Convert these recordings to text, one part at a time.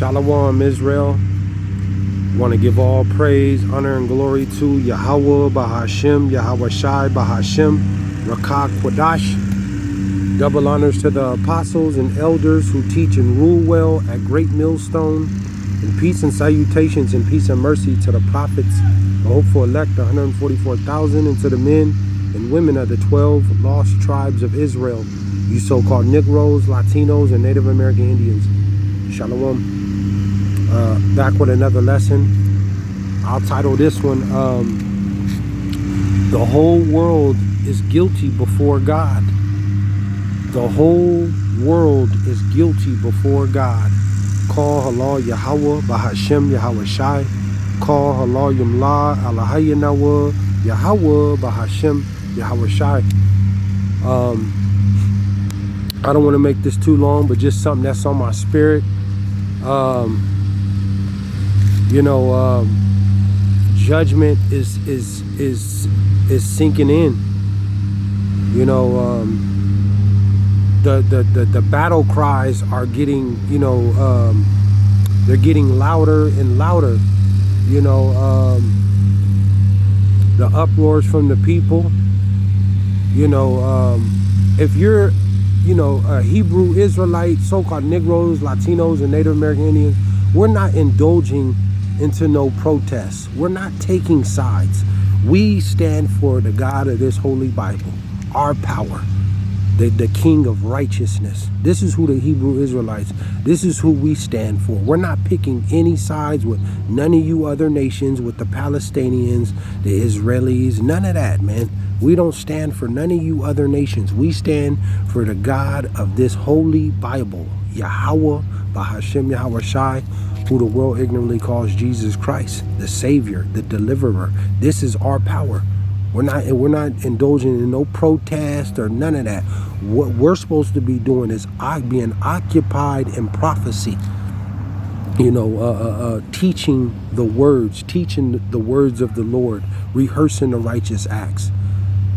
Shalom, Israel. Want to give all praise, honor, and glory to Yahawah, BASHAM, YAHAWAHSHI, BASHAM, Rakak, Quadash. Double honors to the apostles and elders who teach and rule well at Great Millstone. And peace and salutations and peace and mercy to the prophets, the hopeful elect, the 144,000, and to the men and women of the 12 lost tribes of Israel, you so-called Negroes, Latinos, and Native American Indians. Shalom. Back with another lesson. I'll title this one, The Whole World is Guilty Before God. The whole world is guilty before God. Call halal Yahawah, BASHAM, YAHAWAHSHI. Call halal Yumla, Alahayanawa, Yahawah, BASHAM, YAHAWAHSHI. I don't want to make this too long, but just something that's on my spirit. Judgment is sinking in. The battle cries are getting, they're getting louder and louder. The uproars from the people. If you're, a Hebrew Israelite, so-called Negroes, Latinos, and Native American Indians, we're not indulging into no protests. We're not taking sides. We stand for the God of this holy Bible, our power, the King of righteousness. This is who the Hebrew Israelites, this is who we stand for. We're not picking any sides with none of you other nations, with the Palestinians, the Israelis, none of that, man. We don't stand for none of you other nations. We stand for the God of this holy Bible, Yahawah, BASHAM, YAHAWAHSHI, who the world ignorantly calls Jesus Christ, the Savior, the Deliverer. This is our power. We're not indulging in no protest or none of that. What we're supposed to be doing is being occupied in prophecy. Teaching the words of the Lord, rehearsing the righteous acts.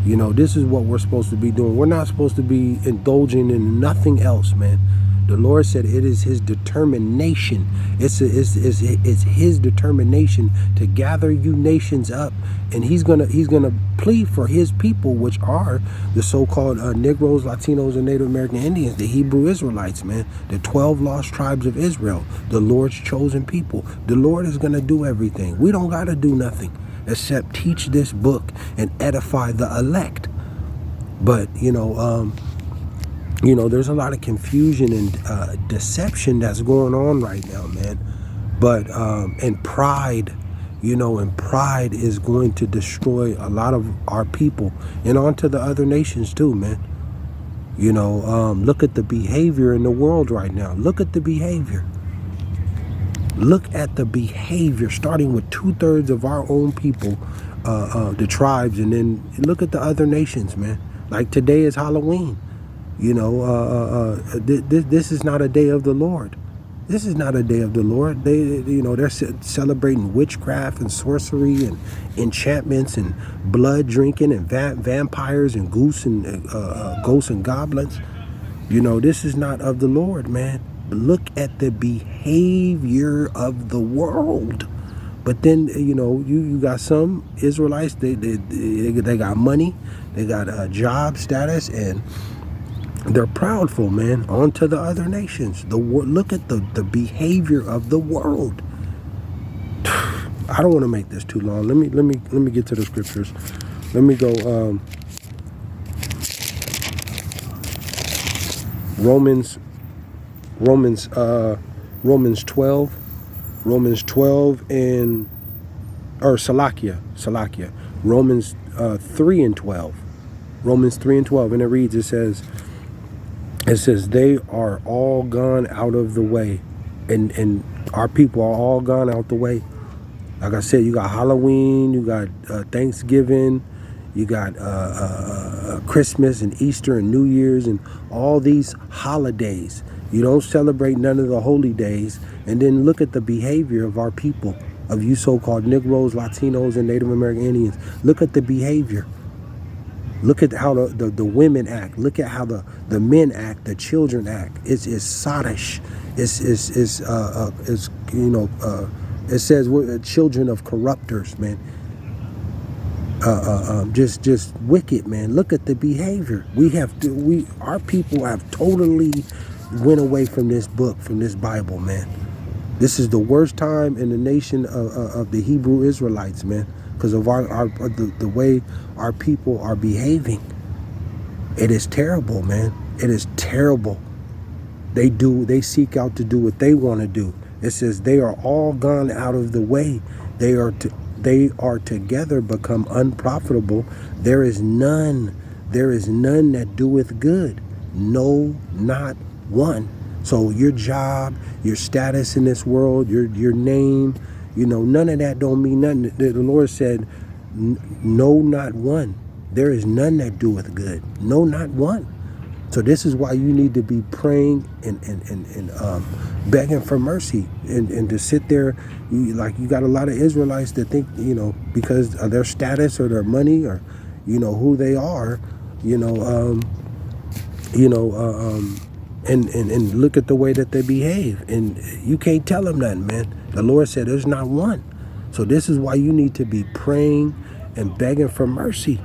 This is what we're supposed to be doing. We're not supposed to be indulging in nothing else, man. The Lord said it is his determination. It's his determination to gather you nations up, and he's gonna plead for his people, which are the so-called Negroes, Latinos, and Native American Indians, the Hebrew Israelites, man, the 12 lost tribes of Israel, the Lord's chosen people. The Lord is gonna do everything. We don't gotta do nothing except teach this book and edify the elect. But there's a lot of confusion and deception that's going on right now, man. But and pride, and pride is going to destroy a lot of our people and onto the other nations too, man. Look at the behavior in the world right now. Look at the behavior. Look at the behavior, starting with 2/3 of our own people, the tribes, and then look at the other nations, man. Like today is Halloween. This is not a day of the Lord. This is not a day of the Lord. They're celebrating witchcraft and sorcery and enchantments and blood drinking and vampires and ghosts and goblins. This is not of the Lord, man. Look at the behavior of the world. But then you got some Israelites. They got money, they got job status, and they're proudful, man, onto the other nations. Look at the behavior of the world. I don't want to make this too long. Let me get to the scriptures. Let me go Romans 12 and Salakia. Romans 3 and 12. Romans 3 and 12, and it reads, it says they are all gone out of the way, and our people are all gone out the way. Like I said, you got Halloween, you got Thanksgiving, you got Christmas and Easter and New Year's and all these holidays. You don't celebrate none of the holy days. And then look at the behavior of our people, of you so-called Negroes, Latinos, and Native American Indians. Look at the behavior. Look at how the women act. Look at how the men act, the children act. It's sottish. It's it says we're children of corrupters, man. Just wicked, man. Look at the behavior. Our people have totally went away from this book, from this Bible, man. This is the worst time in the nation of the Hebrew Israelites, man, because of the way our people are behaving. It is terrible, man. It is terrible. They seek out to do what they want to do. It says they are all gone out of the way. They are together become unprofitable. There is none that doeth good. No, not one. So your job, your status in this world, your name, none of that don't mean nothing. The Lord said, no, not one. There is none that doeth good. No, not one. So this is why you need to be praying and begging for mercy and to sit there. You got a lot of Israelites that think, because of their status or their money or, who they are, and look at the way that they behave. And you can't tell them nothing, man. The Lord said there's not one. So this is why you need to be praying and begging for mercy,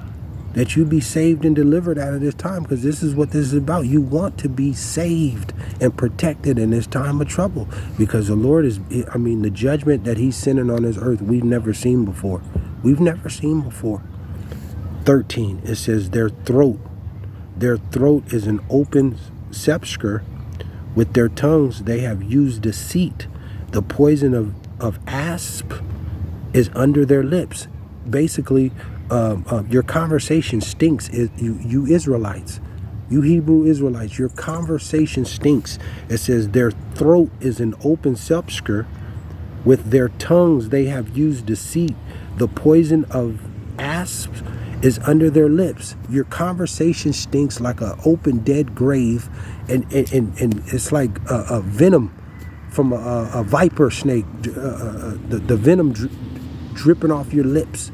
that you be saved and delivered out of this time, because this is what this is about. You want to be saved and protected in this time of trouble, because the Lord the judgment that he's sending on this earth, we've never seen before. We've never seen before. 13, it says their throat is an open sepulchre. With their tongues they have used deceit. The poison of asp is under their lips. Basically, your conversation stinks. You Israelites, you Hebrew Israelites, your conversation stinks. It says their throat is an open sepulchre. With their tongues they have used deceit. The poison of asps is under their lips. Your conversation stinks like an open dead grave, and it's like a venom from a viper snake. The venom dripping off your lips.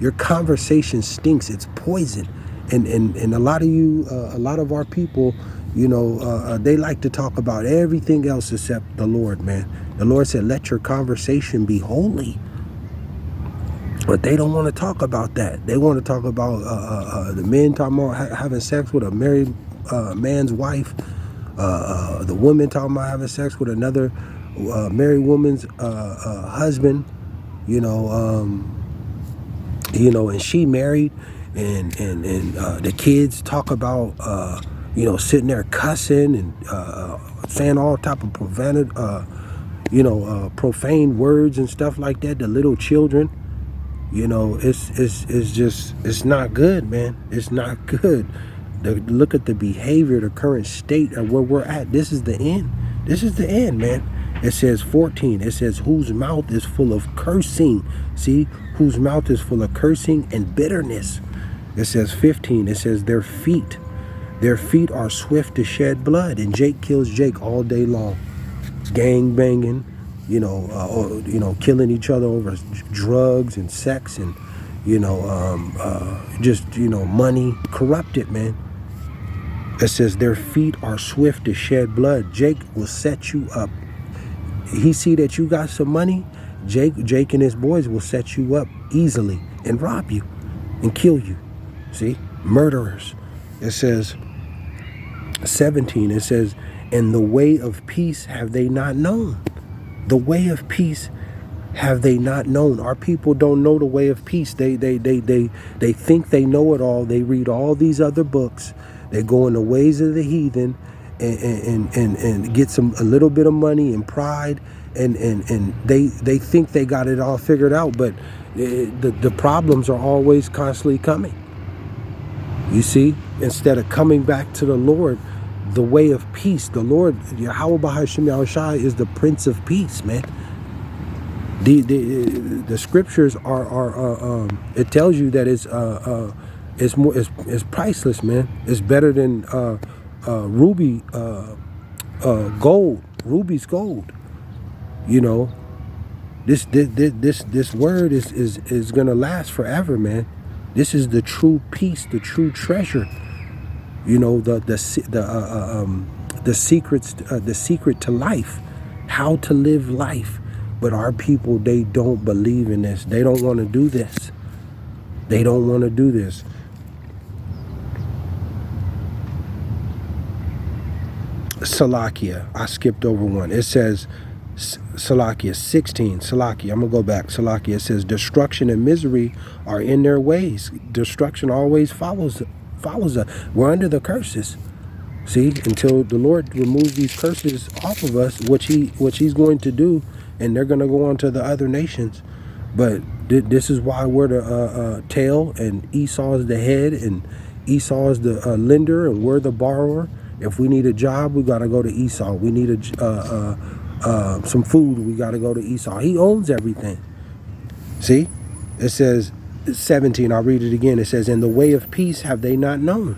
Your conversation stinks. It's poison. And a lot of our people, they like to talk about everything else except the Lord, man. The Lord said, let your conversation be holy. But they don't want to talk about that. They want to talk about the men talking about having sex with a married man's wife. The woman talking about having sex with another married woman's husband. And she married, and the kids talk about sitting there cussing and saying all type of profane words and stuff like that. The little children, it's not good, man. It's not good. Look at the behavior, the current state of where we're at. This is the end. This is the end, man. It says 14. It says whose mouth is full of cursing. See, whose mouth is full of cursing and bitterness. It says 15. It says their feet are swift to shed blood, and Jake kills Jake all day long. Gang banging, killing each other over drugs and sex and money. Corrupted, man. It says their feet are swift to shed blood. Jake will set you up. He see that you got some money, Jake and his boys will set you up easily and rob you and kill you. See? Murderers. It says 17, it says, and the way of peace have they not known. The way of peace have they not known. Our people don't know the way of peace. They think they know it all. They read all these other books. They go in the ways of the heathen and get a little bit of money and pride, and they think they got it all figured out, but the problems are always constantly coming. You see, instead of coming back to the Lord, the way of peace, the Lord, YAHAWAHSHI is the Prince of Peace, man. The scriptures are it tells you that it's priceless, man. It's better than ruby's gold. This word is gonna last forever, man. This is the true peace, the true treasure. You know, the secrets, the secret to life, how to live life. But our people, they don't believe in this. They don't want to do this. They don't want to do this. Salakia, I skipped over one. It says, Salakia 16, Salakia, I'm going to go back. Salakia, it says, destruction and misery are in their ways. Destruction always follows us. We're under the curses. See, until the Lord removes these curses off of us, which he's going to do, and they're going to go on to the other nations. But this is why we're the tail, and Esau is the head, and Esau is the lender, and we're the borrower. If we need a job, we got to go to Esau. We need some food, we got to go to Esau. He owns everything. See, it says 17, I'll read it again. It says, in the way of peace have they not known.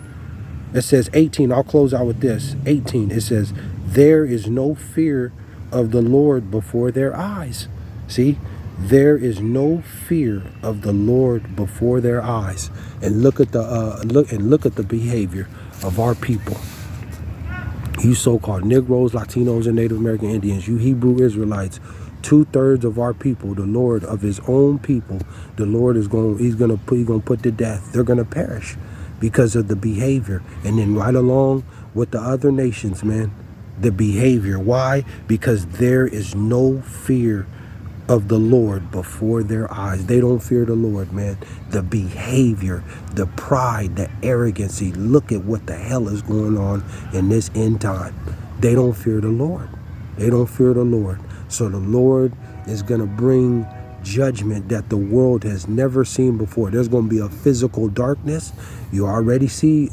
It says 18, I'll close out with this. 18, it says, there is no fear of the Lord before their eyes. See, there is no fear of the Lord before their eyes. And look at the behavior of our people. You so-called Negroes, Latinos, and Native American Indians, you Hebrew Israelites, 2/3 of our people, the Lord of his own people, the Lord is he's gonna put to death. They're gonna perish because of the behavior. And then right along with the other nations, man, the behavior. Why? Because there is no fear of the Lord before their eyes. They don't fear the Lord, man. The behavior, the pride, the arrogancy. Look at what the hell is going on in this end time. They don't fear the Lord. They don't fear the Lord. So the Lord is going to bring judgment that the world has never seen before. There's going to be a physical darkness. You already see,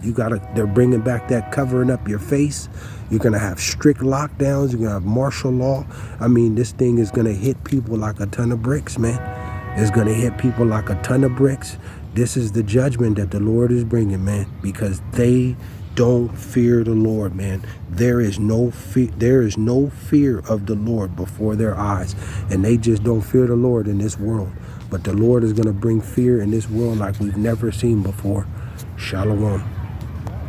they're bringing back that covering up your face. You're going to have strict lockdowns. You're going to have martial law. I mean, this thing is going to hit people like a ton of bricks, man. It's going to hit people like a ton of bricks. This is the judgment that the Lord is bringing, man, because they don't fear the Lord, man. There is no fear of the Lord before their eyes. And they just don't fear the Lord in this world. But the Lord is going to bring fear in this world like we've never seen before. Shalom.